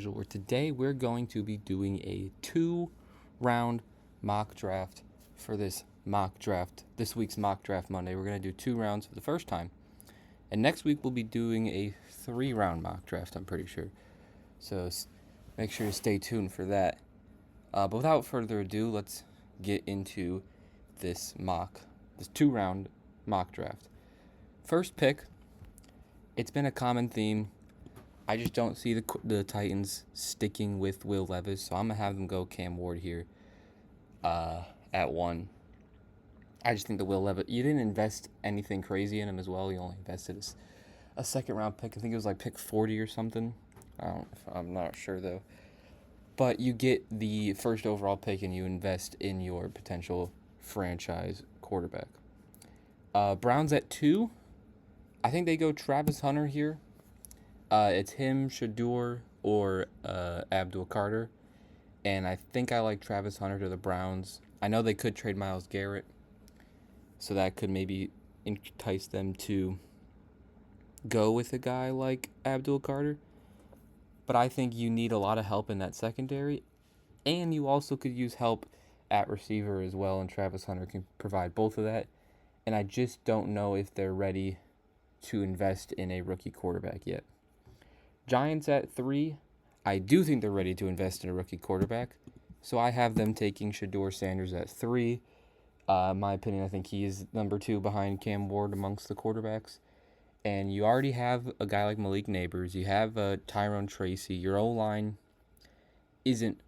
Where today we're going to be doing a 2 round mock draft for this week's mock draft Monday. We're going to do 2 rounds for the first time. And next week we'll be doing a 3 round mock draft, I'm pretty sure. So make sure to stay tuned for that. But without further ado, let's get into this 2 round mock draft. First pick, it's been a common theme. I just don't see the Titans sticking with Will Levis, so I'm going to have them go Cam Ward here at 1. I just think the Will Levis, you didn't invest anything crazy in him as well. You only invested a second-round pick. I think it was like pick 40 or something. I'm not sure, though. But you get the first overall pick, and you invest in your potential franchise quarterback. Browns at 2. I think they go Travis Hunter here. It's him, Shedeur, or Abdul Carter. And I think I like Travis Hunter to the Browns. I know they could trade Myles Garrett, so that could maybe entice them to go with a guy like Abdul Carter. But I think you need a lot of help in that secondary, and you also could use help at receiver as well, and Travis Hunter can provide both of that. And I just don't know if they're ready to invest in a rookie quarterback yet. Giants at 3. I do think they're ready to invest in a rookie quarterback, so I have them taking Shedeur Sanders at 3. In my opinion, I think he is number 2 behind Cam Ward amongst the quarterbacks. And you already have a guy like Malik Nabers. You have Tyrone Tracy. Your O-line isn't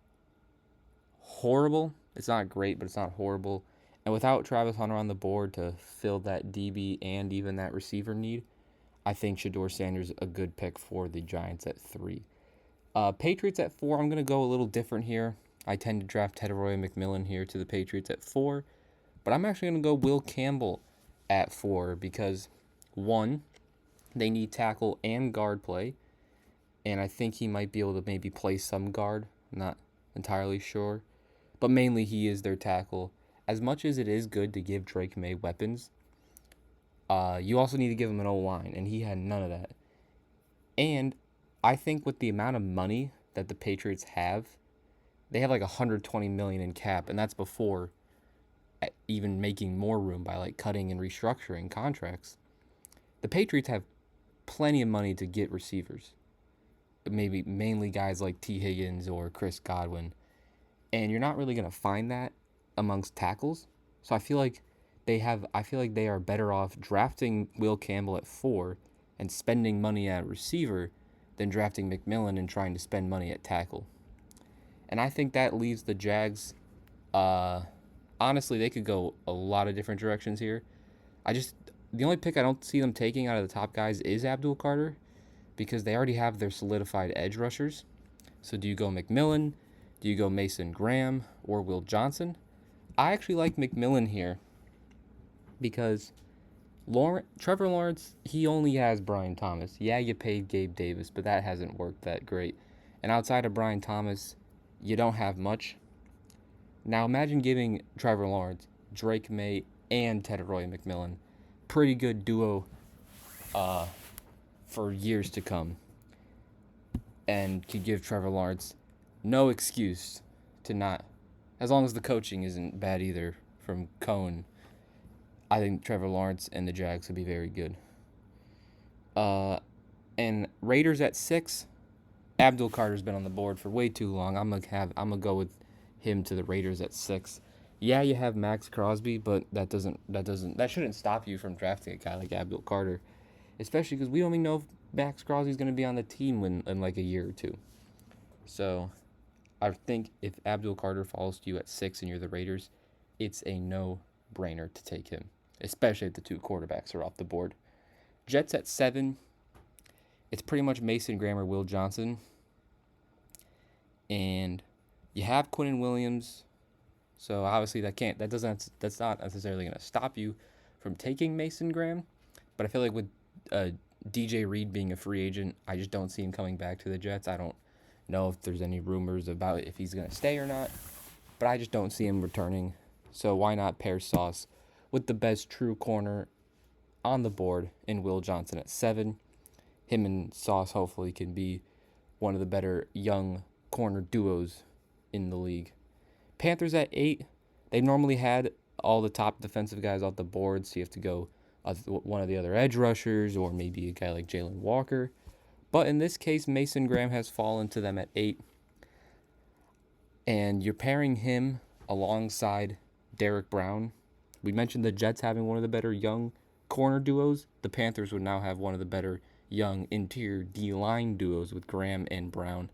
horrible. It's not great, but it's not horrible. And without Travis Hunter on the board to fill that DB and even that receiver need, I think Shedeur Sanders is a good pick for the Giants at 3. Patriots at 4, I'm going to go a little different here. I tend to draft Teteroy McMillan here to the Patriots at 4. But I'm actually going to go Will Campbell at 4 because, 1, they need tackle and guard play. And I think he might be able to maybe play some guard. I'm not entirely sure. But mainly he is their tackle. As much as it is good to give Drake May weapons, you also need to give him an O-line, and he had none of that. And I think with the amount of money that the Patriots have, they have like $120 million in cap, and that's before even making more room by like cutting and restructuring contracts. The Patriots have plenty of money to get receivers, maybe mainly guys like T. Higgins or Chris Godwin, and you're not really gonna find that amongst tackles. So I feel like they are better off drafting Will Campbell at 4 and spending money at receiver than drafting McMillan and trying to spend money at tackle. And I think that leaves the Jags. Honestly, they could go a lot of different directions here. The only pick I don't see them taking out of the top guys is Abdul Carter because they already have their solidified edge rushers. So do you go McMillan? Do you go Mason Graham or Will Johnson? I actually like McMillan here because Trevor Lawrence, he only has Brian Thomas. Yeah, you paid Gabe Davis, but that hasn't worked that great. And outside of Brian Thomas, you don't have much. Now imagine giving Trevor Lawrence, Drake May, and Teteroy McMillan. Pretty good duo for years to come. And could give Trevor Lawrence no excuse to not, as long as the coaching isn't bad either from Cohen. I think Trevor Lawrence and the Jags would be very good. And Raiders at 6. Abdul Carter's been on the board for way too long. I'm gonna go with him to the Raiders at 6. Yeah, you have Max Crosby, but that shouldn't stop you from drafting a guy like Abdul Carter, especially because we don't even know if Max Crosby's gonna be on the team in like a year or two. So, I think if Abdul Carter falls to you at 6 and you're the Raiders, it's a no-brainer to take him, especially if the 2 quarterbacks are off the board. Jets at 7. It's pretty much Mason Graham or Will Johnson. And you have Quinnen Williams. So obviously that's not necessarily going to stop you from taking Mason Graham. But I feel like with DJ Reed being a free agent, I just don't see him coming back to the Jets. I don't know if there's any rumors about if he's going to stay or not. But I just don't see him returning. So why not pair Sauce with the best true corner on the board in Will Johnson at 7. Him and Sauce hopefully can be one of the better young corner duos in the league. Panthers at 8. They've normally had all the top defensive guys off the board, so you have to go one of the other edge rushers or maybe a guy like Jalen Walker. But in this case, Mason Graham has fallen to them at 8. And you're pairing him alongside Derek Brown. We mentioned the Jets having one of the better young corner duos. The Panthers would now have one of the better young interior D-line duos with Graham and Brown.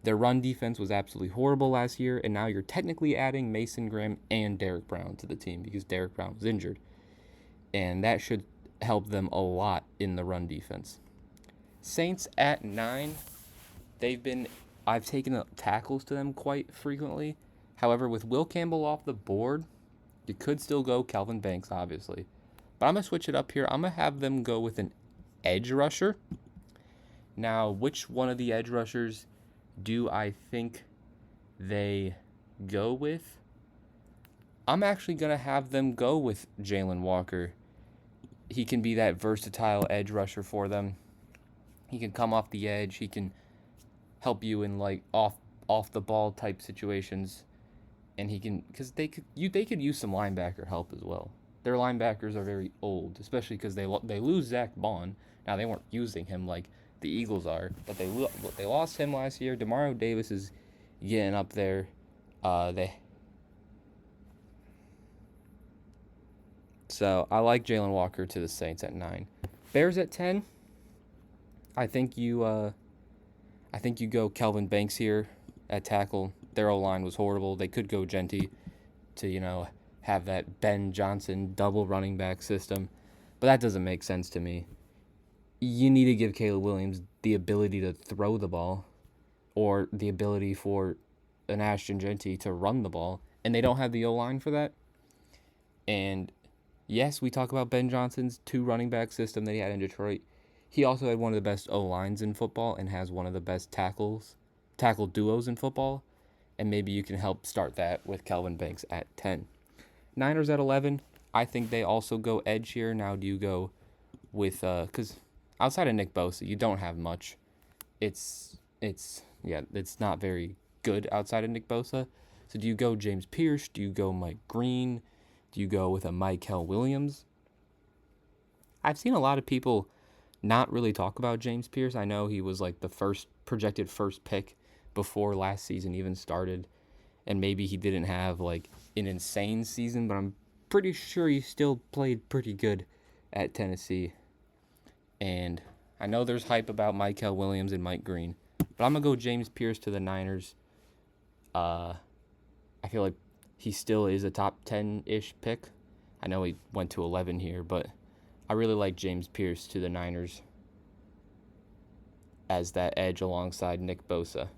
Their run defense was absolutely horrible last year, and now you're technically adding Mason Graham and Derek Brown to the team because Derek Brown was injured. And that should help them a lot in the run defense. Saints at 9. I've taken tackles to them quite frequently. However, with Will Campbell off the board, you could still go Kelvin Banks, obviously. But I'm going to switch it up here. I'm going to have them go with an edge rusher. Now, which one of the edge rushers do I think they go with? I'm actually going to have them go with Jalen Walker. He can be that versatile edge rusher for them. He can come off the edge. He can help you in like off the ball type situations, and he can because they could use some linebacker help as well. Their linebackers are very old, especially because they lose Zach Bond. Now they weren't using him like the Eagles are, but they lost him last year. Demario Davis is getting up there. So I like Jalen Walker to the Saints at 9. Bears at 10. I think you go Kelvin Banks here at tackle. Their O-line was horrible. They could go Genty to, have that Ben Johnson double running back system. But that doesn't make sense to me. You need to give Caleb Williams the ability to throw the ball or the ability for an Ashton Genty to run the ball. And they don't have the O-line for that. And yes, we talk about Ben Johnson's 2 running back system that he had in Detroit. He also had one of the best O-lines in football and has one of the best tackle duos in football. And maybe you can help start that with Kelvin Banks at 10. Niners at 11. I think they also go edge here. Now do you go with, because outside of Nick Bosa, you don't have much. It's not very good outside of Nick Bosa. So do you go James Pierce? Do you go Mike Green? Do you go with a Mykel Williams? I've seen a lot of people not really talk about James Pierce. I know he was like the projected first pick before last season even started. And maybe he didn't have like an insane season, but I'm pretty sure he still played pretty good at Tennessee. And I know there's hype about Mykel Williams and Mike Green, but I'm going to go James Pierce to the Niners. I feel like he still is a top 10-ish pick. I know he went to 11 here, but I really like James Pierce to the Niners as that edge alongside Nick Bosa.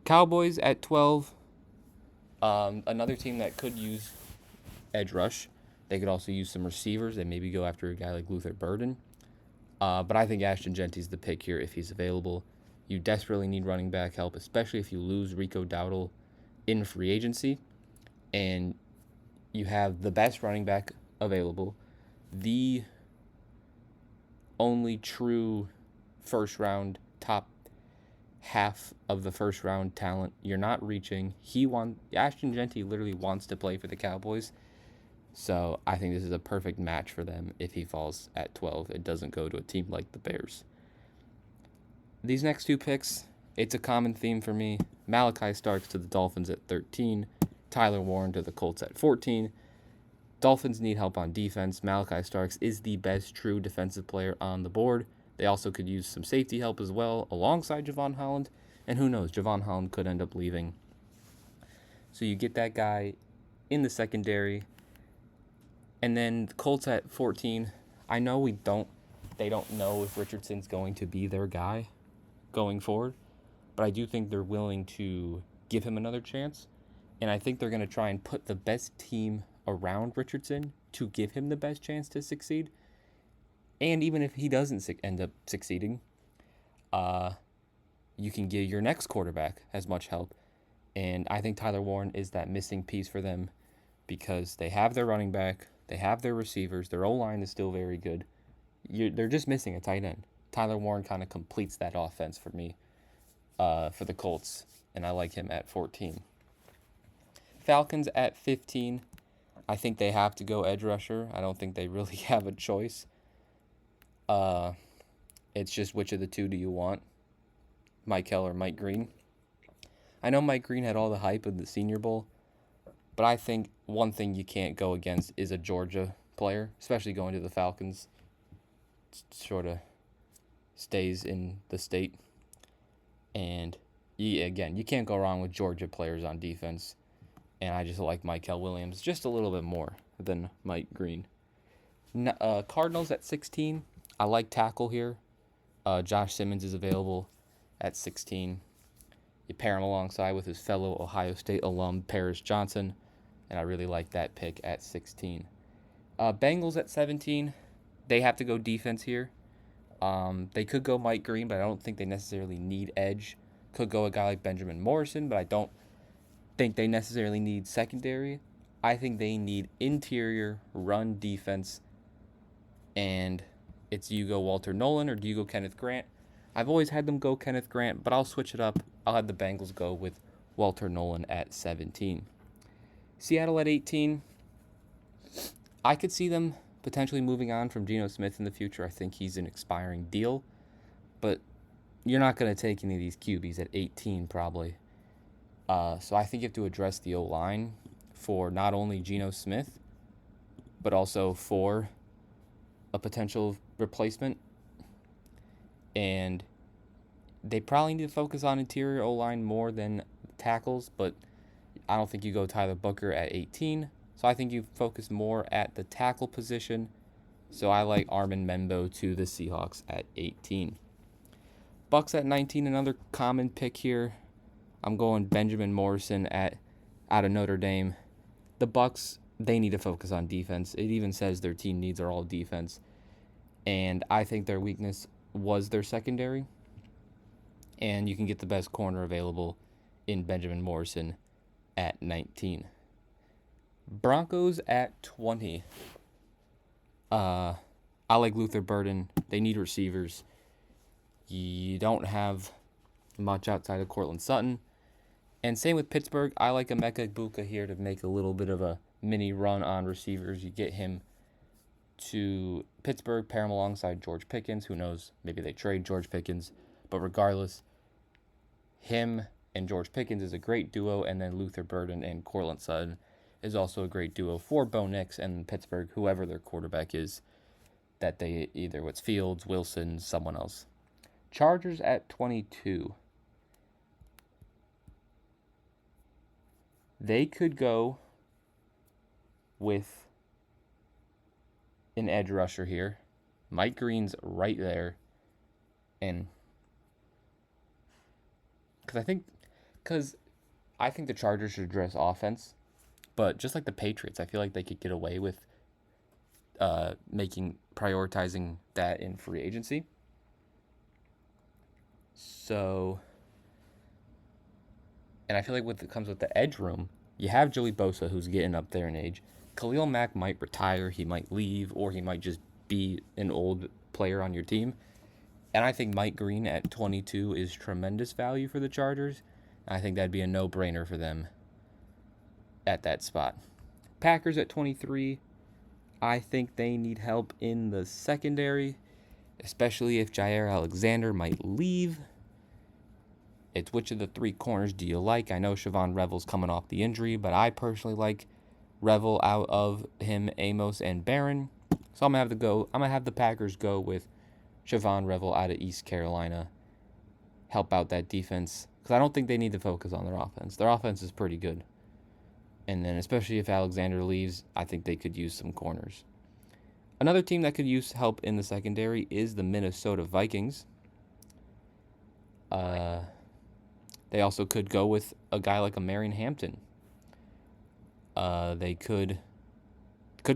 Cowboys at 12. Another team that could use edge rush. They could also use some receivers and maybe go after a guy like Luther Burden. But I think Ashton Genty's the pick here if he's available. You desperately need running back help, especially if you lose Rico Dowdle in free agency. And you have the best running back available. The only true first-round top half of the first-round talent you're not reaching. Ashton Genty literally wants to play for the Cowboys. So I think this is a perfect match for them if he falls at 12. It doesn't go to a team like the Bears. These next 2 picks, it's a common theme for me. Malachi Starks to the Dolphins at 13. Tyler Warren to the Colts at 14. Dolphins need help on defense. Malachi Starks is the best true defensive player on the board. They also could use some safety help as well alongside Javon Holland. And who knows, Javon Holland could end up leaving. So you get that guy in the secondary. And then the Colts at 14. I know they don't know if Richardson's going to be their guy going forward. But I do think they're willing to give him another chance. And I think they're going to try and put the best team around Richardson to give him the best chance to succeed. And even if he doesn't end up succeeding, you can give your next quarterback as much help. And I think Tyler Warren is that missing piece for them because they have their running back, they have their receivers, their O-line is still very good. They're just missing a tight end. Tyler Warren kind of completes that offense for me. for the Colts, and I like him at 14. Falcons at 15. I think they have to go edge rusher. I don't think they really have a choice. It's just which of the two do you want, Mike Hill or Mike Green? I know Mike Green had all the hype of the Senior Bowl, but I think one thing you can't go against is a Georgia player, especially going to the Falcons. Sort of stays in the state. And again, you can't go wrong with Georgia players on defense. And I just like Mykel Williams just a little bit more than Mike Green. Cardinals at 16. I like tackle here. Josh Simmons is available at 16. You pair him alongside with his fellow Ohio State alum, Paris Johnson. And I really like that pick at 16. Bengals at 17. They have to go defense here. They could go Mike Green, but I don't think they necessarily need edge. Could go a guy like Benjamin Morrison, but I don't think they necessarily need secondary. I think they need interior run defense, and it's you go Walter Nolan or do you go Kenneth Grant? I've always had them go Kenneth Grant, but I'll switch it up. I'll have the Bengals go with Walter Nolan at 17. Seattle at 18. I could see them potentially moving on from Geno Smith in the future. I think he's an expiring deal, but you're not going to take any of these QBs at 18 probably. So I think you have to address the O-line for not only Geno Smith, but also for a potential replacement. And they probably need to focus on interior O-line more than tackles, but I don't think you go Tyler Booker at 18. So I think you focus more at the tackle position. So I like Armin Membo to the Seahawks at 18. Bucks at 19, another common pick here. I'm going Benjamin Morrison out of Notre Dame. The Bucks, they need to focus on defense. It even says their team needs are all defense. And I think their weakness was their secondary. And you can get the best corner available in Benjamin Morrison at 19. Broncos at 20. I like Luther Burden. They need receivers. You don't have much outside of Courtland Sutton. And same with Pittsburgh. I like Emeka Egbuka here to make a little bit of a mini run on receivers. You get him to Pittsburgh, pair him alongside George Pickens. Who knows? Maybe they trade George Pickens. But regardless, him and George Pickens is a great duo. And then Luther Burden and Courtland Sutton is also a great duo for Bo Nix and Pittsburgh, whoever their quarterback is, that they either it's Fields, Wilson, someone else. Chargers at 22. They could go with an edge rusher here. Mike Green's right there. And because I think the Chargers should address offense. But just like the Patriots, I feel like they could get away with prioritizing that in free agency. So, and I feel like what comes with the edge room, you have Joey Bosa, who's getting up there in age. Khalil Mack might retire, he might leave, or he might just be an old player on your team. And I think Mike Green at 22 is tremendous value for the Chargers. I think that'd be a no-brainer for them at that spot. Packers at 23. I think they need help in the secondary, especially if Jair Alexander might leave. It's which of the three corners do you like? I know Siobhan Revel's coming off the injury, but I personally like Revel out of him, Amos, and Barron. So I'm gonna have the Packers go with Siobhan Revel out of East Carolina. Help out that defense. Because I don't think they need to focus on their offense. Their offense is pretty good. And then especially if Alexander leaves, I think they could use some corners. Another team that could use help in the secondary is the Minnesota Vikings. They also could go with a guy like a Marion Hampton. They could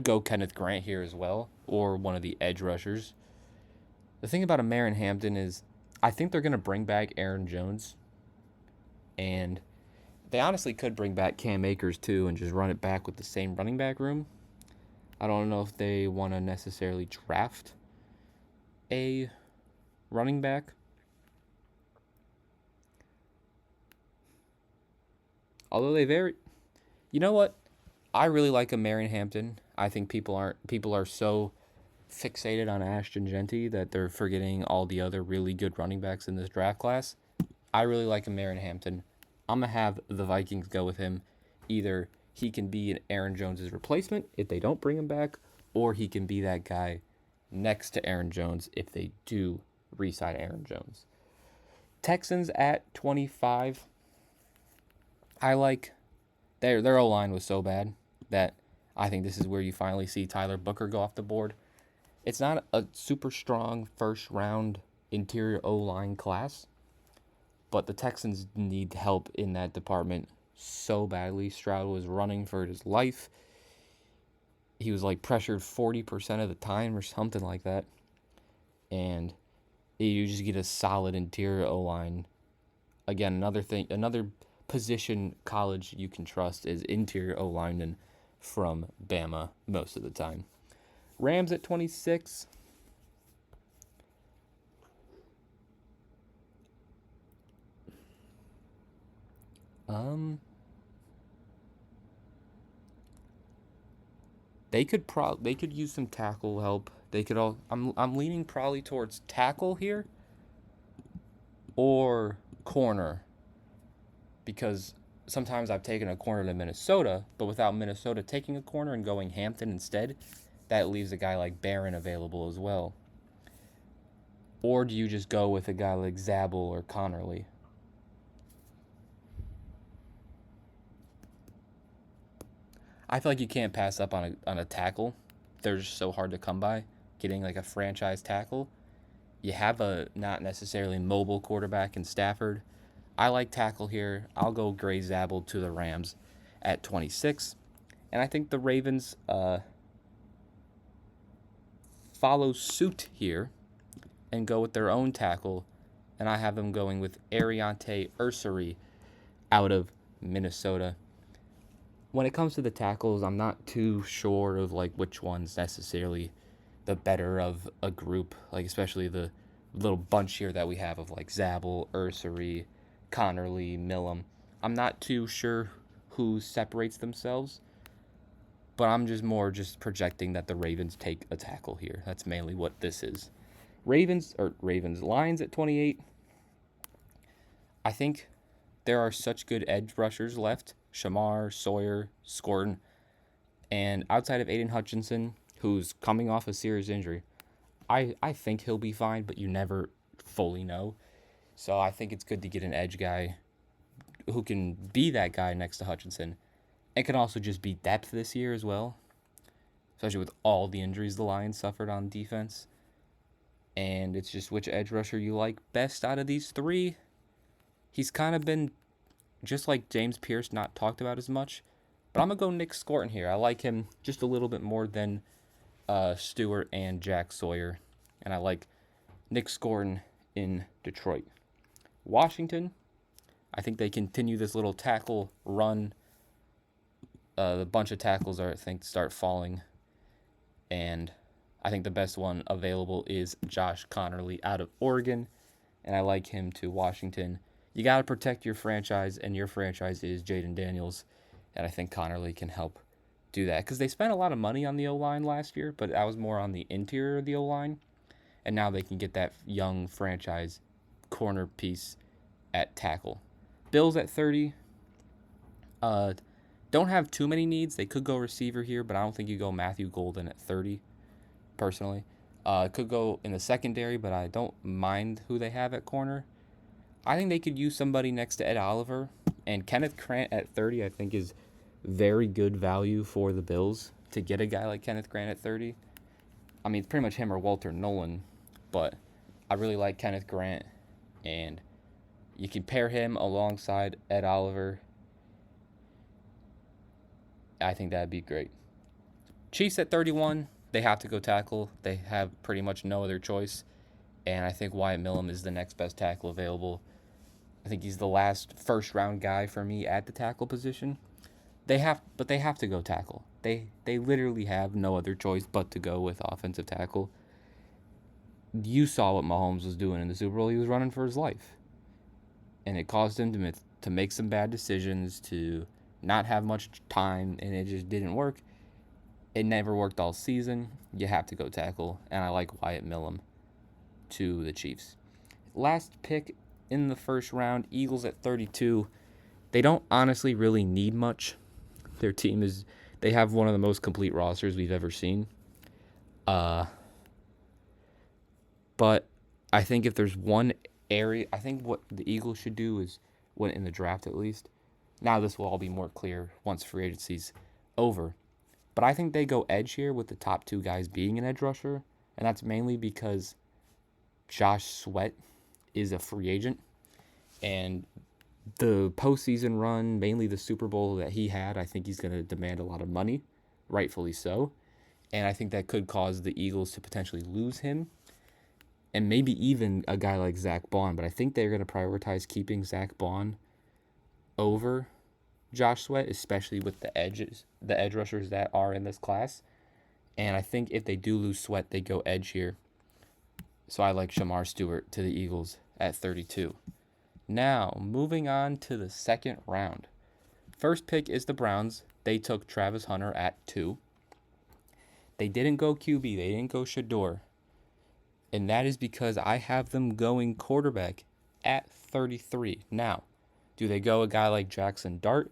go Kenneth Grant here as well, or one of the edge rushers. The thing about a Marion Hampton is I think they're going to bring back Aaron Jones. And they honestly could bring back Cam Akers too and just run it back with the same running back room. I don't know if they want to necessarily draft a running back. Although they vary. You know what? I really like a Marion Hampton. I think people are so fixated on Ashton Genty that they're forgetting all the other really good running backs in this draft class. I really like a Marion Hampton. I'm gonna have the Vikings go with him. Either he can be an Aaron Jones' replacement if they don't bring him back, or he can be that guy next to Aaron Jones if they do re-sign Aaron Jones. Texans at 25. I like their O-line was so bad that I think this is where you finally see Tyler Booker go off the board. It's not a super strong first round interior O-line class, but the Texans need help in that department so badly. Stroud was running for his life. He was like pressured 40% of the time or something like that. And you just get a solid interior O-line. Again, another position college you can trust is interior O-lineman from Bama most of the time. Rams at 26. They could use some tackle help. I'm leaning probably towards tackle here or corner, because sometimes I've taken a corner to Minnesota, but without Minnesota taking a corner and going Hampton instead, that leaves a guy like Barron available as well. Or do you just go with a guy like Zabel or Connerly? I feel like you can't pass up on a tackle. They're just so hard to come by. Getting like a franchise tackle. You have a not necessarily mobile quarterback in Stafford. I like tackle here. I'll go Gray Zabel to the Rams at 26. And I think the Ravens follow suit here and go with their own tackle. And I have them going with Ariante Ursary out of Minnesota. When it comes to the tackles, I'm not too sure of like which one's necessarily the better of a group, like especially the little bunch here that we have of like Zabel, Ursary, Connerly, Millam. I'm not too sure who separates themselves, but I'm just projecting that the Ravens take a tackle here. That's mainly what this is. Ravens Lions at 28. I think there are such good edge rushers left. Shamar, Sawyer, Scorton, and outside of Aiden Hutchinson, who's coming off a serious injury, I think he'll be fine, but you never fully know. So I think it's good to get an edge guy who can be that guy next to Hutchinson and can also just be depth this year as well, especially with all the injuries the Lions suffered on defense. And it's just which edge rusher you like best out of these three. He's kind of been just like James Pierce, not talked about as much. But I'm going to go Nick Scorton here. I like him just a little bit more than Stewart and Jack Sawyer. And I like Nick Scorton in Detroit. Washington, I think they continue this little tackle run. The bunch of tackles start falling. And I think the best one available is Josh Connerly out of Oregon. And I like him to Washington. You got to protect your franchise, and your franchise is Jaden Daniels. And I think Connerly can help do that. Because they spent a lot of money on the O-line last year, but that was more on the interior of the O-line. And now they can get that young franchise corner piece at tackle. Bills at 30. Don't have too many needs. They could go receiver here, but I don't think you go Matthew Golden at 30, personally. Could go in the secondary, but I don't mind who they have at corner. I think they could use somebody next to Ed Oliver. And Kenneth Grant at 30, I think, is very good value for the Bills to get a guy like Kenneth Grant at 30. I mean, it's pretty much him or Walter Nolan, but I really like Kenneth Grant. And you can pair him alongside Ed Oliver. I think that'd be great. Chiefs at 31, they have to go tackle. They have pretty much no other choice. And I think Wyatt Millam is the next best tackle available. I think he's the last first-round guy for me at the tackle position. They have to go tackle. They literally have no other choice but to go with offensive tackle. You saw what Mahomes was doing in the Super Bowl. He was running for his life. And it caused him to make some bad decisions, to not have much time, and it just didn't work. It never worked all season. You have to go tackle, and I like Wyatt Millum to the Chiefs. Last pick in the first round, Eagles at 32. They don't honestly really need much. Their team they have one of the most complete rosters we've ever seen. But I think if there's one area, I think what the Eagles should do is win in the draft at least. Now this will all be more clear once free agency's over. But I think they go edge here with the top two guys being an edge rusher, and that's mainly because Josh Sweat is a free agent, and the postseason run, mainly the Super Bowl that he had, I think he's going to demand a lot of money, rightfully so, and I think that could cause the Eagles to potentially lose him, and maybe even a guy like Zach Bond, but I think they're going to prioritize keeping Zach Bond over Josh Sweat, especially with the edge rushers that are in this class. And I think if they do lose Sweat, they go edge here. So I like Shamar Stewart to the Eagles at 32. Now, moving on to the second round. First pick is the Browns. They took Travis Hunter at 2. They didn't go QB. They didn't go Shador. And that is because I have them going quarterback at 33. Now, do they go a guy like Jackson Dart,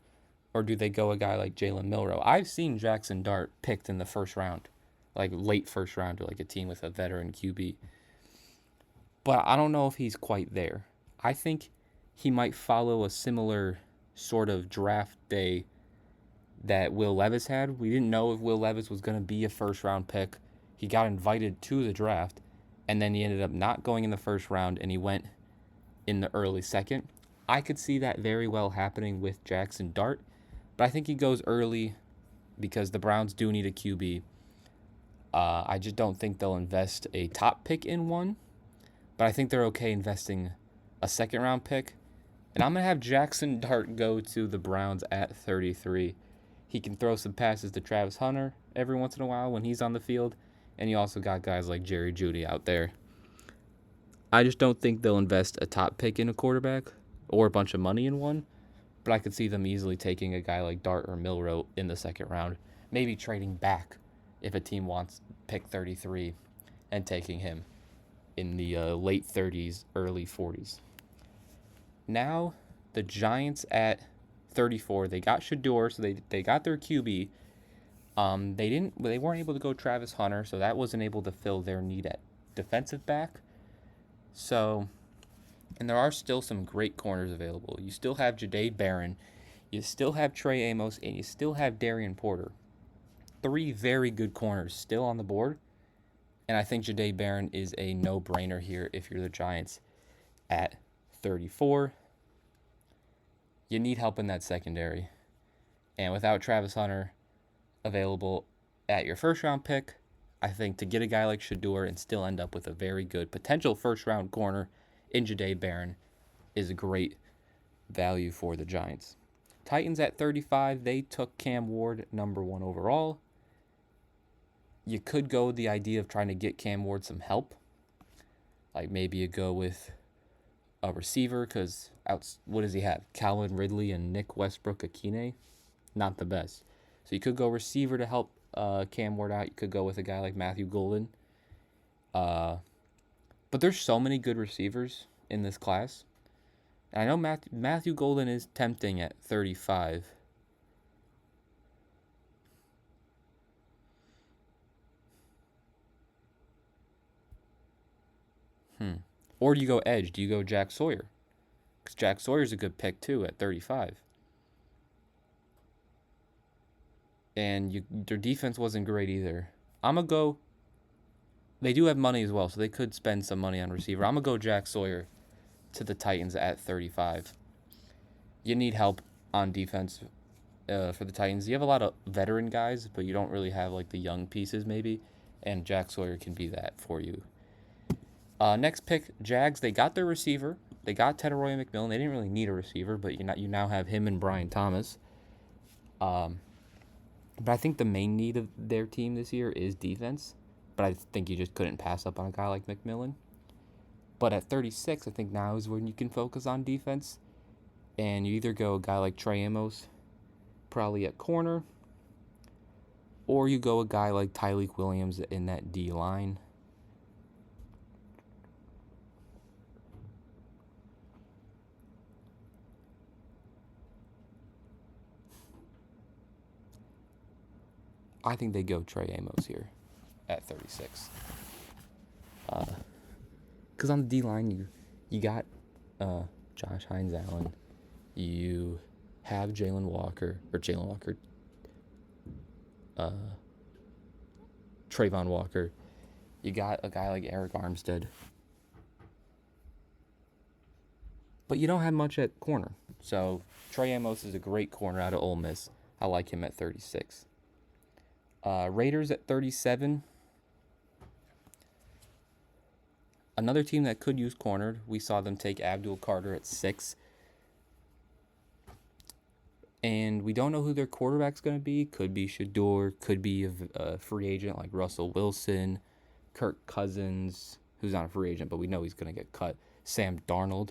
or do they go a guy like Jalen Milroe? I've seen Jackson Dart picked in the first round, like late first round to like a team with a veteran QB. But I don't know if he's quite there. I think he might follow a similar sort of draft day that Will Levis had. We didn't know if Will Levis was going to be a first round pick. He got invited to the draft, and then he ended up not going in the first round, and he went in the early second. I could see that very well happening with Jackson Dart, but I think he goes early because the Browns do need a QB. I just don't think they'll invest a top pick in one, but I think they're okay investing a second-round pick. And I'm going to have Jackson Dart go to the Browns at 33. He can throw some passes to Travis Hunter every once in a while when he's on the field, and you also got guys like Jerry Jeudy out there. I just don't think they'll invest a top pick in a quarterback or a bunch of money in one, but I could see them easily taking a guy like Dart or Milroe in the second round, maybe trading back if a team wants pick 33 and taking him in the late 30s, early 40s. Now, the Giants at 34, they got Shador, so they got their QB. They weren't able to go Travis Hunter, so that wasn't able to fill their need at defensive back. So, and there are still some great corners available. You still have Jahdae Barron, you still have Trey Amos, and you still have Darian Porter. 3 very good corners still on the board, and I think Jahdae Barron is a no-brainer here if you're the Giants at 34. You need help in that secondary, and without Travis Hunter available at your first-round pick, I think to get a guy like Shador and still end up with a very good potential first-round corner in Jahdae Barron is a great value for the Giants. Titans at 35, they took Cam Ward, number 1 overall. You could go the idea of trying to get Cam Ward some help. Like maybe you go with a receiver because what does he have? Calvin Ridley and Nick Westbrook-Akine? Not the best. So you could go receiver to help Cam Ward out. You could go with a guy like Matthew Golden. But there's so many good receivers in this class. And I know Matthew Golden is tempting at 35. Or do you go edge? Do you go Jack Sawyer? Because Jack Sawyer's a good pick too at 35. And their defense wasn't great either. I'm going to go. They do have money as well, so they could spend some money on receiver. I'm going to go Jack Sawyer to the Titans at 35. You need help on defense for the Titans. You have a lot of veteran guys, but you don't really have like the young pieces maybe, and Jack Sawyer can be that for you. Next pick, Jags. They got their receiver. They got Teteroy McMillan. They didn't really need a receiver, but you now have him and Brian Thomas. But I think the main need of their team this year is defense. But I think you just couldn't pass up on a guy like McMillan. But at 36, I think now is when you can focus on defense. And you either go a guy like Trey Amos, probably at corner, or you go a guy like Tyleik Williams in that D line. I think they go Trey Amos here at 36. Because on the D line, you got Josh Hines Allen. You have Trayvon Walker, you got a guy like Eric Armstead. But you don't have much at corner. So Trey Amos is a great corner out of Ole Miss. I like him at 36. Raiders at 37. Another team that could use cornered. We saw them take Abdul Carter at 6. And we don't know who their quarterback's going to be. Could be Shedeur. Could be a free agent like Russell Wilson. Kirk Cousins, who's not a free agent, but we know he's going to get cut. Sam Darnold.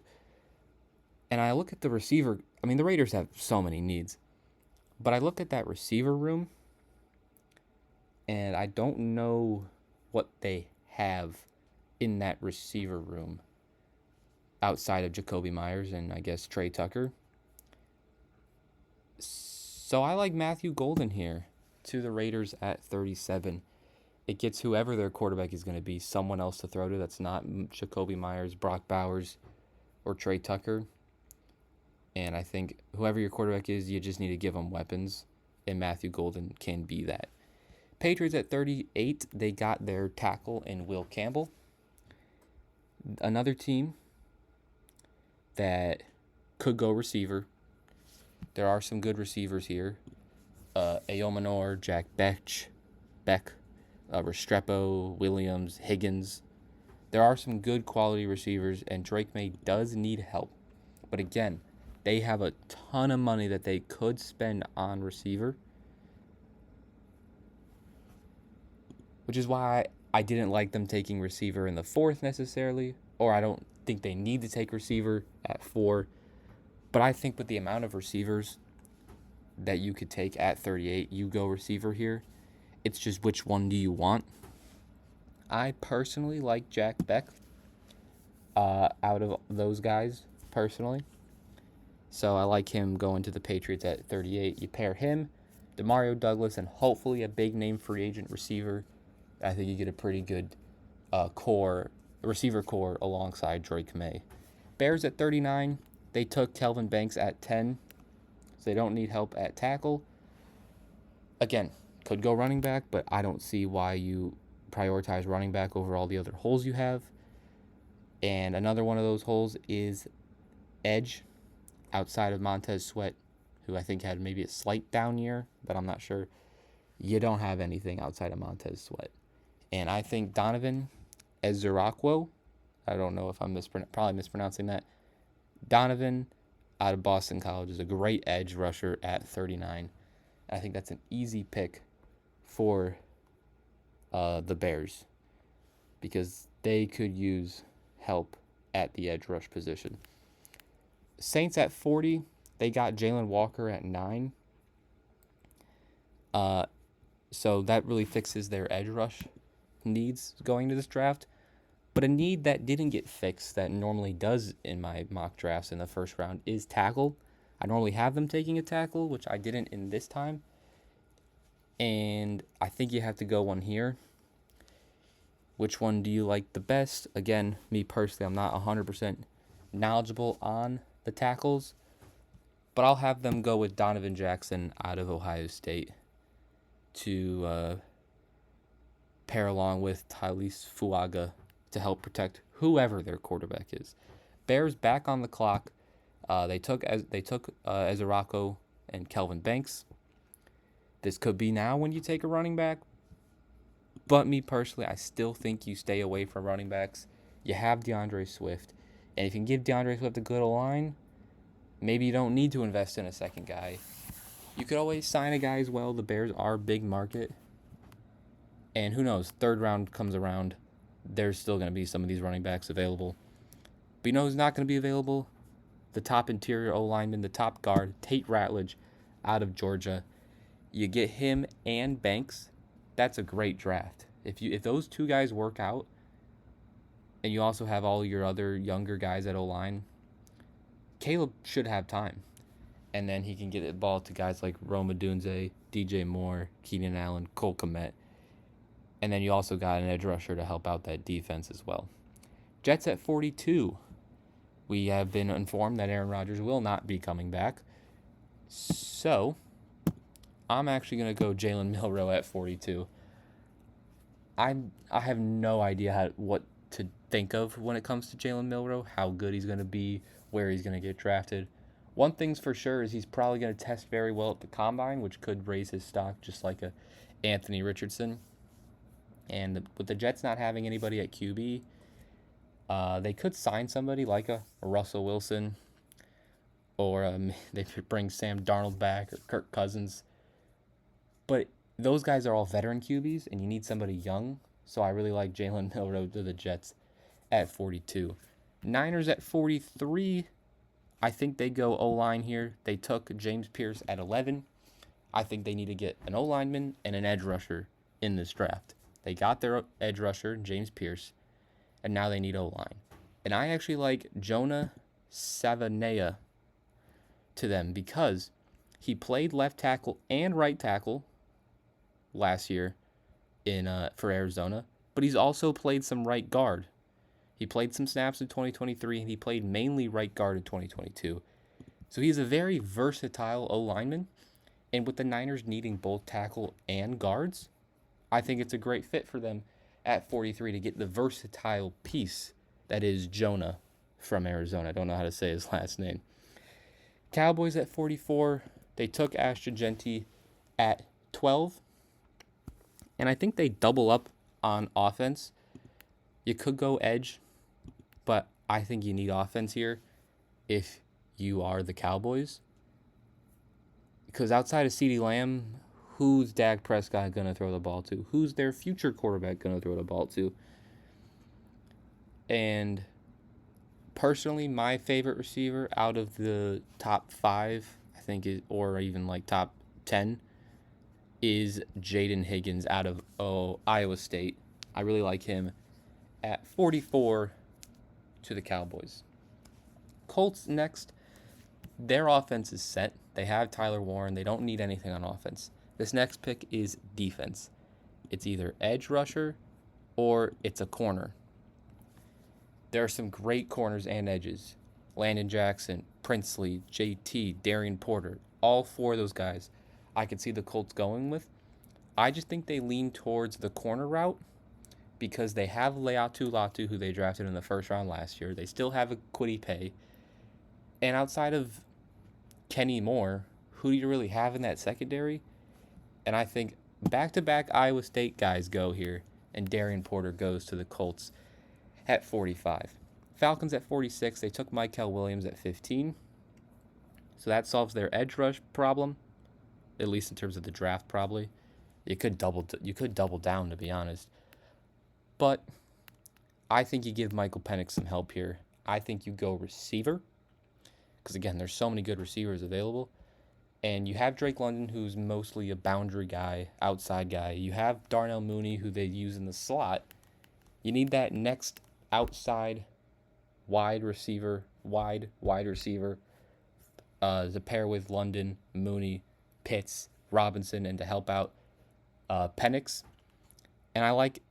And I look at the receiver. I mean, the Raiders have so many needs. But I look at that receiver room, and I don't know what they have in that receiver room outside of Jakobi Meyers and I guess Trey Tucker. So I like Matthew Golden here to the Raiders at 37. It gets whoever their quarterback is going to be, someone else to throw to that's not Jakobi Meyers, Brock Bowers, or Trey Tucker. And I think whoever your quarterback is, you just need to give them weapons, and Matthew Golden can be that. Patriots at 38, they got their tackle in Will Campbell. Another team that could go receiver. There are some good receivers here. Ayomanor, Jack Beck, Restrepo, Williams, Higgins. There are some good quality receivers, and Drake May does need help. But again, they have a ton of money that they could spend on receiver, which is why I didn't like them taking receiver in the 4th necessarily, or I don't think they need to take receiver at 4. But I think with the amount of receivers that you could take at 38, you go receiver here. It's just which one do you want? I personally like Jack Beck out of those guys, personally. So I like him going to the Patriots at 38. You pair him, Demario Douglas, and hopefully a big-name free agent receiver. I think you get a pretty good receiver core alongside Drake May. Bears at 39. They took Kelvin Banks at 10, so they don't need help at tackle. Again, could go running back, but I don't see why you prioritize running back over all the other holes you have. And another one of those holes is edge, outside of Montez Sweat, who I think had maybe a slight down year, but I'm not sure. You don't have anything outside of Montez Sweat. And I think Donovan Ezeracwo, I don't know if I'm probably mispronouncing that. Donovan out of Boston College is a great edge rusher at 39. I think that's an easy pick for the Bears because they could use help at the edge rush position. Saints at 40, they got Jalen Walker at 9. So that really fixes their edge rush needs going to this draft. But a need that didn't get fixed that normally does in my mock drafts in the first round is tackle. I normally have them taking a tackle, which I didn't in this time. And I think you have to go one here. Which one do you like the best? Again, me personally, I'm not 100% knowledgeable on the tackles. But I'll have them go with Donovan Jackson out of Ohio State to pair along with Tyrese Fuaga to help protect whoever their quarterback is. Bears back on the clock. They took Ezeracwo and Kelvin Banks. This could be now when you take a running back. But me personally, I still think you stay away from running backs. You have DeAndre Swift. And if you can give DeAndre Swift a good line, maybe you don't need to invest in a second guy. You could always sign a guy as well. The Bears are a big market. And who knows, 3rd round comes around, there's still going to be some of these running backs available. But you know who's not going to be available? the top interior O lineman, the top guard, Tate Ratledge out of Georgia. You get him and Banks. That's a great draft. If those two guys work out, and you also have all your other younger guys at O-line, Caleb should have time. And then he can get the ball to guys like Rome Odunze, DJ Moore, Keenan Allen, Cole Kmet. And then you also got an edge rusher to help out that defense as well. Jets at 42. We have been informed that Aaron Rodgers will not be coming back. So, I'm actually going to go Jalen Milroe at 42. I have no idea what to think of when it comes to Jalen Milroe, how good he's going to be, where he's going to get drafted. One thing's for sure is he's probably going to test very well at the combine, which could raise his stock just like a Anthony Richardson. And with the Jets not having anybody at QB, they could sign somebody like a Russell Wilson, or they could bring Sam Darnold back or Kirk Cousins. But those guys are all veteran QBs, and you need somebody young. So I really like Jalen Milroe to the Jets at 42. Niners at 43. I think they go O-line here. They took James Pierce at 11. I think they need to get an O-lineman and an edge rusher in this draft. They got their edge rusher, James Pierce, and now they need O-line. And I actually like Jonah Savaiinaea to them because he played left tackle and right tackle last year for Arizona, but he's also played some right guard. He played some snaps in 2023, and he played mainly right guard in 2022. So he's a very versatile O-lineman, and with the Niners needing both tackle and guards, I think it's a great fit for them at 43 to get the versatile piece that is Jonah from Arizona. I don't know how to say his last name. Cowboys at 44. They took Ashton Jeanty at 12. And I think they double up on offense. You could go edge, but I think you need offense here if you are the Cowboys. Because outside of CeeDee Lamb, who's Dak Prescott going to throw the ball to? Who's their future quarterback going to throw the ball to? And personally, my favorite receiver out of the top 5, I think, or even like top 10, is Jaden Higgins out of Iowa State. I really like him at 44 to the Cowboys. Colts next. Their offense is set. They have Tyler Warren. They don't need anything on offense. This next pick is defense. It's either edge rusher or it's a corner. There are some great corners and edges. Landon Jackson, Princely, JT, Darian Porter. All 4 of those guys I could see the Colts going with. I just think they lean towards the corner route because they have Laiatu Latu, who they drafted in the first round last year. They still have a Kwity Paye. And outside of Kenny Moore, who do you really have in that secondary? And I think back-to-back Iowa State guys go here, and Darian Porter goes to the Colts at 45. Falcons at 46. They took Mykel Williams at 15. So that solves their edge rush problem, at least in terms of the draft probably. You could double down, to be honest. But I think you give Michael Penix some help here. I think you go receiver, because again, there's so many good receivers available. And you have Drake London, who's mostly a boundary guy, outside guy. You have Darnell Mooney, who they use in the slot. You need that next outside wide receiver to pair with London, Mooney, Pitts, Robinson, and to help out Penix. And I like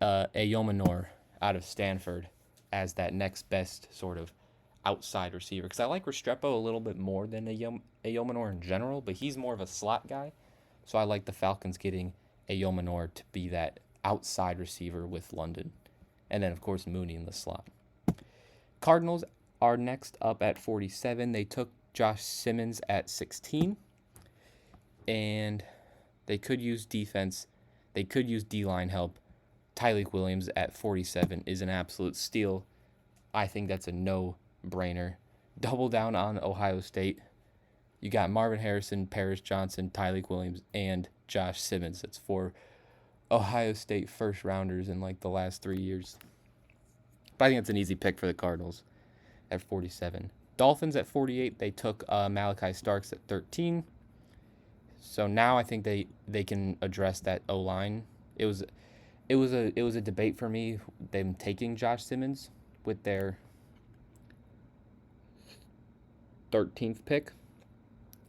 Ayomanor out of Stanford as that next best sort of outside receiver, because I like Restrepo a little bit more than Ayomanor in general, but he's more of a slot guy. So I like the Falcons getting Ayomanor to be that outside receiver with London. And then, of course, Mooney in the slot. Cardinals are next up at 47. They took Josh Simmons at 16. And they could use defense. They could use D-line help. Tyleik Williams at 47 is an absolute steal. I think that's a no-brainer. Double down on Ohio State. You got Marvin Harrison, Paris Johnson, Tyleik Williams, and Josh Simmons. That's 4 Ohio State first-rounders in like the last 3 years. But I think it's an easy pick for the Cardinals at 47. Dolphins at 48, they took Malachi Starks at 13. So now I think they can address that O line. It was a debate for me them taking Josh Simmons with their 13th pick,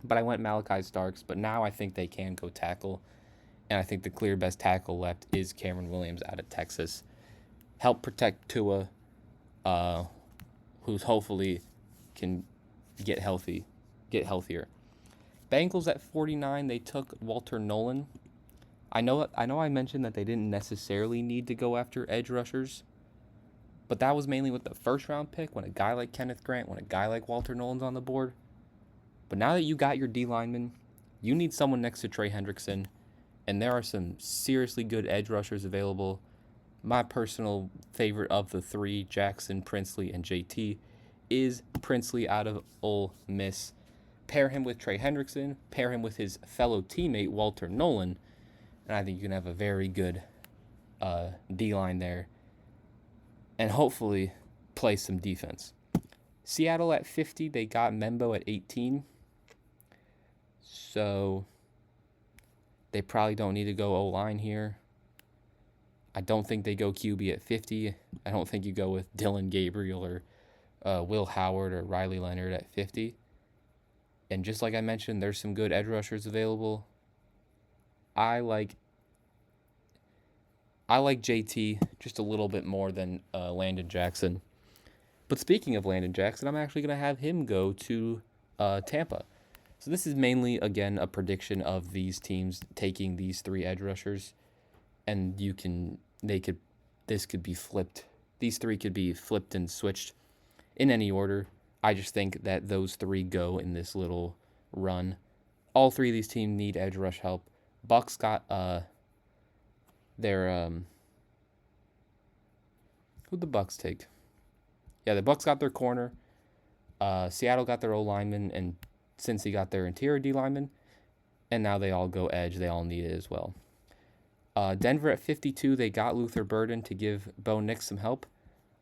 but I went Malachi Starks. But now I think they can go tackle, and I think the clear best tackle left is Cameron Williams out of Texas. Help protect Tua, who's hopefully can get healthier. Bengals at 49, they took Walter Nolan. I know I mentioned that they didn't necessarily need to go after edge rushers, but that was mainly with the first round pick when a guy like Kenneth Grant, when a guy like Walter Nolan's on the board. But now that you got your D lineman, you need someone next to Trey Hendrickson, and there are some seriously good edge rushers available. My personal favorite of the three, Jackson, Princely, and JT, is Princely out of Ole Miss. Pair him with Trey Hendrickson, pair him with his fellow teammate Walter Nolan, and I think you can have a very good D-line there and hopefully play some defense. Seattle at 50, they got Membo at 18. So they probably don't need to go O-line here. I don't think they go QB at 50. I don't think you go with Dylan Gabriel or Will Howard or Riley Leonard at 50. And just like I mentioned, there's some good edge rushers available. I like JT just a little bit more than Landon Jackson. But speaking of Landon Jackson, I'm actually going to have him go to Tampa. So this is mainly, again, a prediction of these teams taking these three edge rushers. And this could be flipped. These three could be flipped and switched in any order. I just think that those three go in this little run. All three of these teams need edge rush help. Bucks got who'd the Bucks take? Yeah, the Bucks got their corner. Seattle got their O lineman, and Cincy got their interior D lineman. And now they all go edge. They all need it as well. Denver at 52, they got Luther Burden to give Bo Nix some help.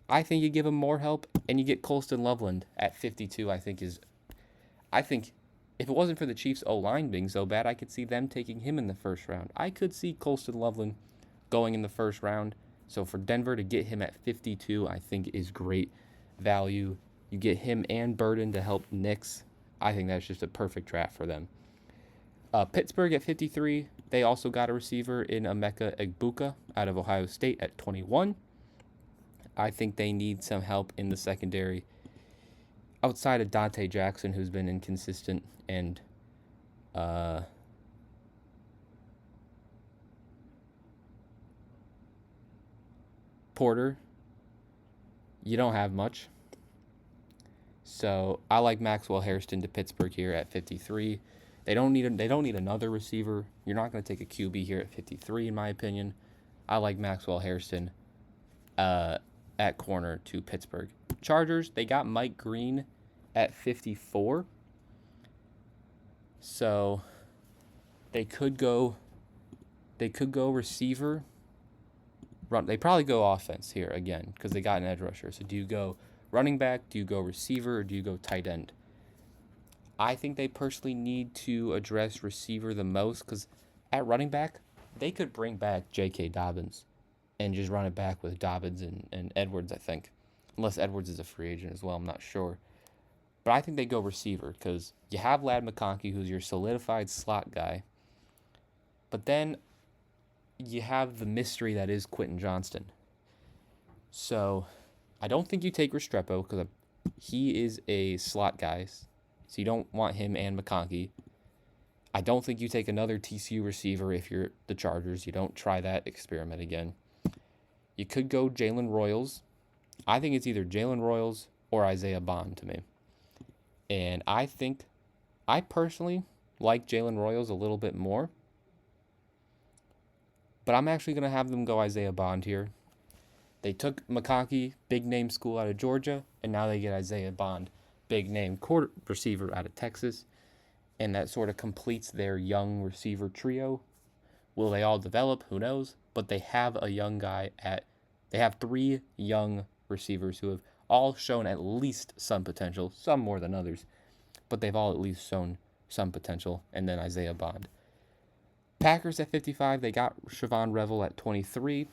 I think you give him more help, and you get Colston Loveland at 52. I think if it wasn't for the Chiefs' O-line being so bad, I could see them taking him in the first round. I could see Colston Loveland going in the first round. So for Denver to get him at 52, I think is great value. You get him and Burden to help Nix. I think that's just a perfect draft for them. Pittsburgh at 53, they also got a receiver in Emeka Egbuka out of Ohio State at 21. I think they need some help in the secondary outside of Dante Jackson, who's been inconsistent, and Porter. You don't have much. So I like Maxwell Hairston to Pittsburgh here at 53. They don't need another receiver. You're not going to take a QB here at 53, in my opinion. I like Maxwell Hairston at corner to Pittsburgh. Chargers, they got Mike Green at 54. So they could go receiver. They probably go offense here again because they got an edge rusher. So do you go running back, do you go receiver, or do you go tight end? I think they personally need to address receiver the most because at running back, they could bring back J.K. Dobbins and just run it back with Dobbins and Edwards, I think. Unless Edwards is a free agent as well, I'm not sure. But I think they go receiver because you have Ladd McConkey, who's your solidified slot guy. But then you have the mystery that is Quentin Johnston. So I don't think you take Restrepo because he is a slot guy. So you don't want him and McConkey. I don't think you take another TCU receiver if you're the Chargers. You don't try that experiment again. You could go Jalen Royals. I think it's either Jalen Royals or Isaiah Bond to me. And I personally like Jalen Royals a little bit more. But I'm actually going to have them go Isaiah Bond here. They took McConkey, big name school out of Georgia, and now they get Isaiah Bond, big name quarter receiver out of Texas. And that sort of completes their young receiver trio. Will they all develop? Who knows? But they have a young guy they have three young receivers who have all shown at least some potential, some more than others, but they've all at least shown some potential. And then Isaiah Bond. Packers at 55, they got Siobhan Revel at 23.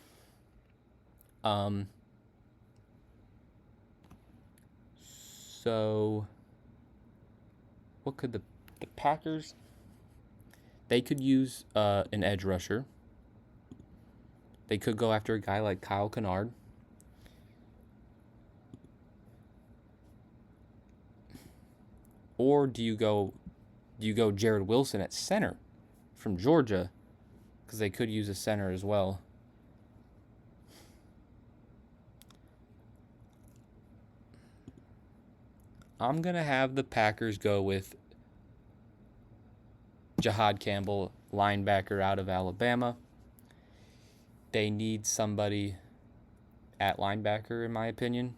So what could the Packers? They could use an edge rusher. They could go after a guy like Kyle Kennard. Or do you go Jared Wilson at center from Georgia? Because they could use a center as well. I'm going to have the Packers go with Jahad Campbell, linebacker out of Alabama. They need somebody at linebacker, in my opinion,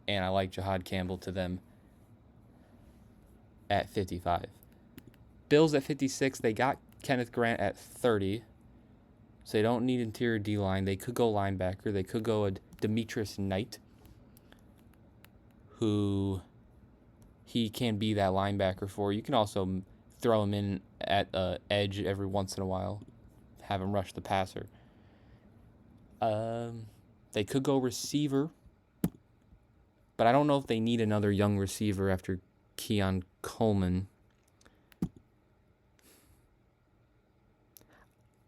and I like Jahad Campbell to them at 55. Bills at 56, they got Kenneth Grant at 30, so they don't need interior D-line. They could go linebacker. They could go a Demetrius Knight, who he can be that linebacker for. You can also throw him in at edge every once in a while, have him rush the passer. They could go receiver, but I don't know if they need another young receiver after Keon Coleman.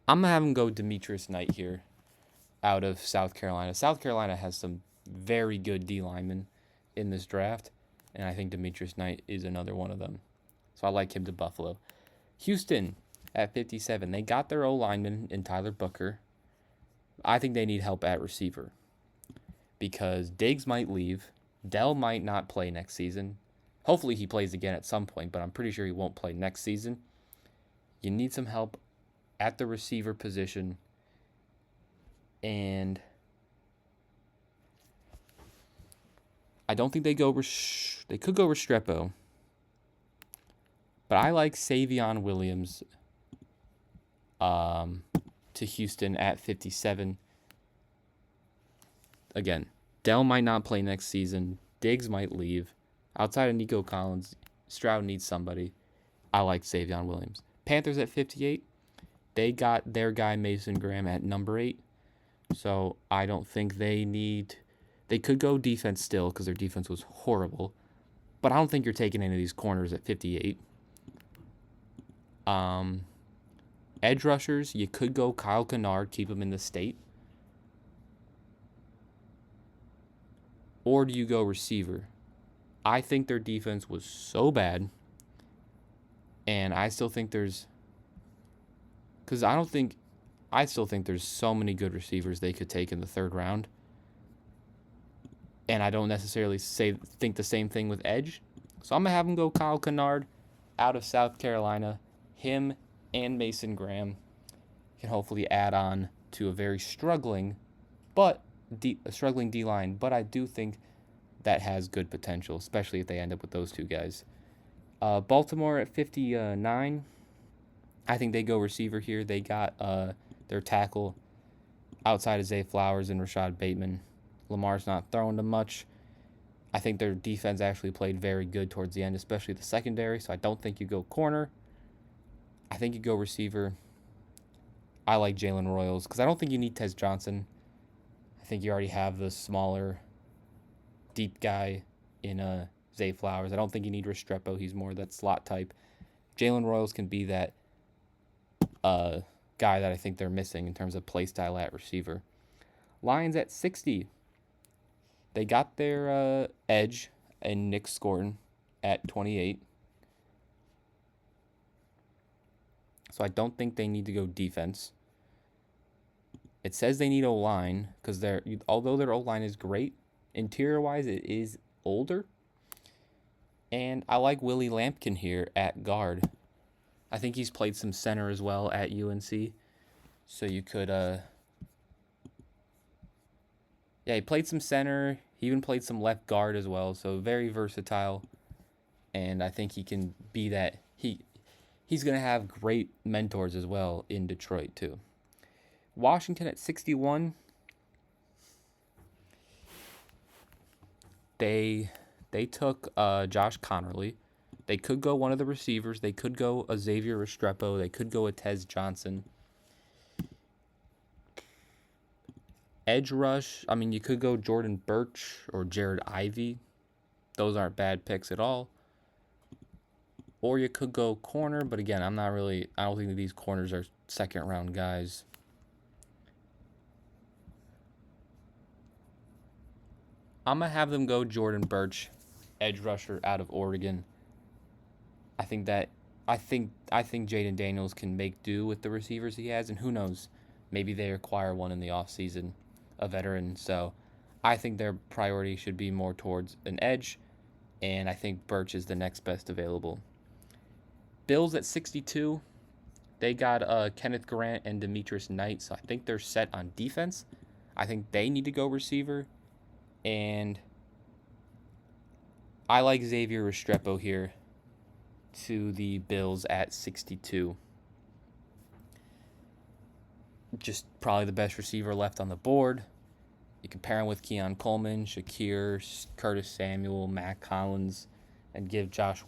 I'm going to have him go Demetrius Knight here out of South Carolina. South Carolina has some very good D linemen in this draft, and I think Demetrius Knight is another one of them. So I like him to Buffalo. Houston at 57. They got their O-lineman in Tyler Booker. I think they need help at receiver because Diggs might leave. Dell might not play next season. Hopefully he plays again at some point, but I'm pretty sure he won't play next season. You need some help at the receiver position. And I don't think they go they could go Restrepo. But I like Savion Williams to Houston at 57. Again, Dell might not play next season. Diggs might leave. Outside of Nico Collins, Stroud needs somebody. I like Savion Williams. Panthers at 58. They got their guy Mason Graham at number 8. So I don't think they need... They could go defense still because their defense was horrible. But I don't think you're taking any of these corners at 58. Edge rushers, you could go Kyle Kennard, keep him in the state. Or do you go receiver? I think their defense was so bad. And I still think there's... Because I still think there's so many good receivers they could take in the third round. And I don't necessarily think the same thing with edge. So I'm going to have him go Kyle Kennard out of South Carolina. Him and Mason Graham can hopefully add on to a very struggling D-line. But I do think that has good potential, especially if they end up with those two guys. Baltimore at 59. I think they go receiver here. They got their tackle outside of Zay Flowers and Rashad Bateman. Lamar's not throwing them much. I think their defense actually played very good towards the end, especially the secondary, so I don't think you go corner. I think you go receiver. I like Jalen Royals because I don't think you need Tez Johnson. I think you already have the smaller, deep guy in Zay Flowers. I don't think you need Restrepo. He's more that slot type. Jalen Royals can be that guy that I think they're missing in terms of play style at receiver. Lions at 60. They got their edge in Nick Scorton at 28. So I don't think they need to go defense. It says they need O-line because although their O-line is great, interior-wise it is older. And I like Willie Lampkin here at guard. I think he's played some center as well at UNC. So you could... he played some center. He even played some left guard as well. So very versatile. And I think he can be that. He's going to have great mentors as well in Detroit too. Washington at 61. they took Josh Connerly. They could go one of the receivers. They could go a Xavier Restrepo. They could go a Tez Johnson. Edge rush, I mean, you could go Jordan Birch or Jared Ivey. Those aren't bad picks at all. Or you could go corner, but again, I don't think that these corners are second round guys. I'm going to have them go Jordan Birch, edge rusher out of Oregon. I think Jaden Daniels can make do with the receivers he has, and who knows, maybe they acquire one in the offseason, a veteran. So I think their priority should be more towards an edge, and I think Birch is the next best available. Bills at 62, they got Kenneth Grant and Demetrius Knight, so I think they're set on defense. I think they need to go receiver, and I like Xavier Restrepo here to the Bills at 62. Just probably the best receiver left on the board. You can pair him with Keon Coleman, Shakir, Curtis Samuel, Matt Collins, and give Josh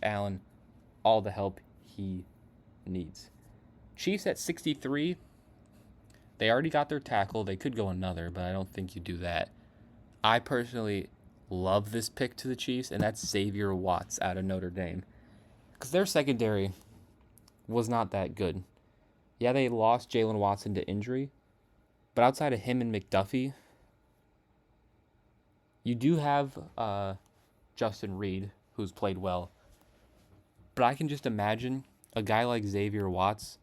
Allen all the help he needs. Chiefs at 63. They already got their tackle. They could go another, but I don't think you do that. I personally love this pick to the Chiefs, and that's Xavier Watts out of Notre Dame. Because their secondary was not that good. Yeah, they lost Jalen Watson to injury, but outside of him and McDuffie, you do have Justin Reed, who's played well. But I can just imagine a guy like Xavier Watts,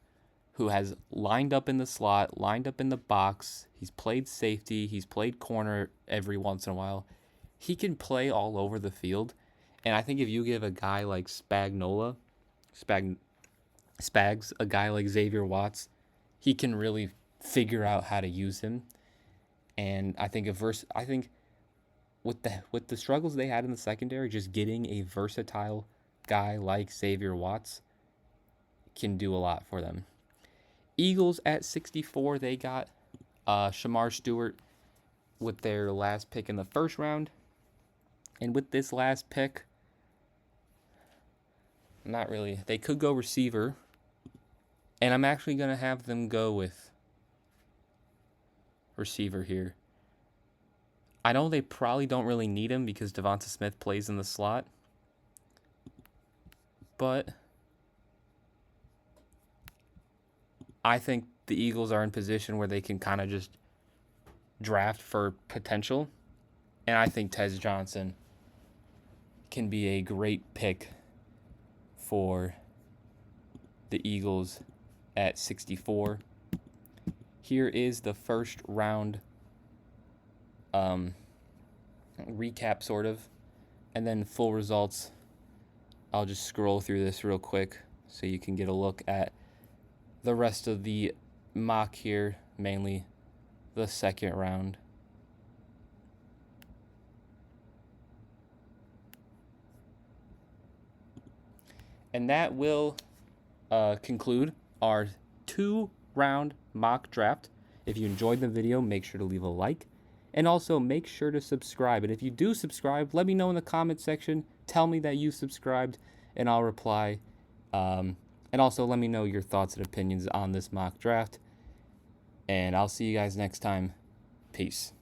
who has lined up in the slot, lined up in the box. He's played safety. He's played corner every once in a while. He can play all over the field. And I think if you give a guy like Spags, a guy like Xavier Watts, he can really figure out how to use him. And I think with the struggles they had in the secondary, just getting a versatile guy like Xavier Watts can do a lot for them. Eagles at 64, they got Shamar Stewart with their last pick in the first round. And with this last pick, not really. They could go receiver. And I'm actually going to have them go with receiver here. I know they probably don't really need him because Devonta Smith plays in the slot. But I think the Eagles are in position where they can kind of just draft for potential. And I think Tez Johnson can be a great pick for the Eagles at 64. Here is the first round recap, sort of, and then full results. I'll just scroll through this real quick so you can get a look at the rest of the mock here, mainly the second round. And that will conclude our 2-round mock draft. If you enjoyed the video, make sure to leave a like. And also make sure to subscribe. And if you do subscribe, let me know in the comment section. Tell me that you subscribed, and I'll reply. And also let me know your thoughts and opinions on this mock draft. And I'll see you guys next time. Peace.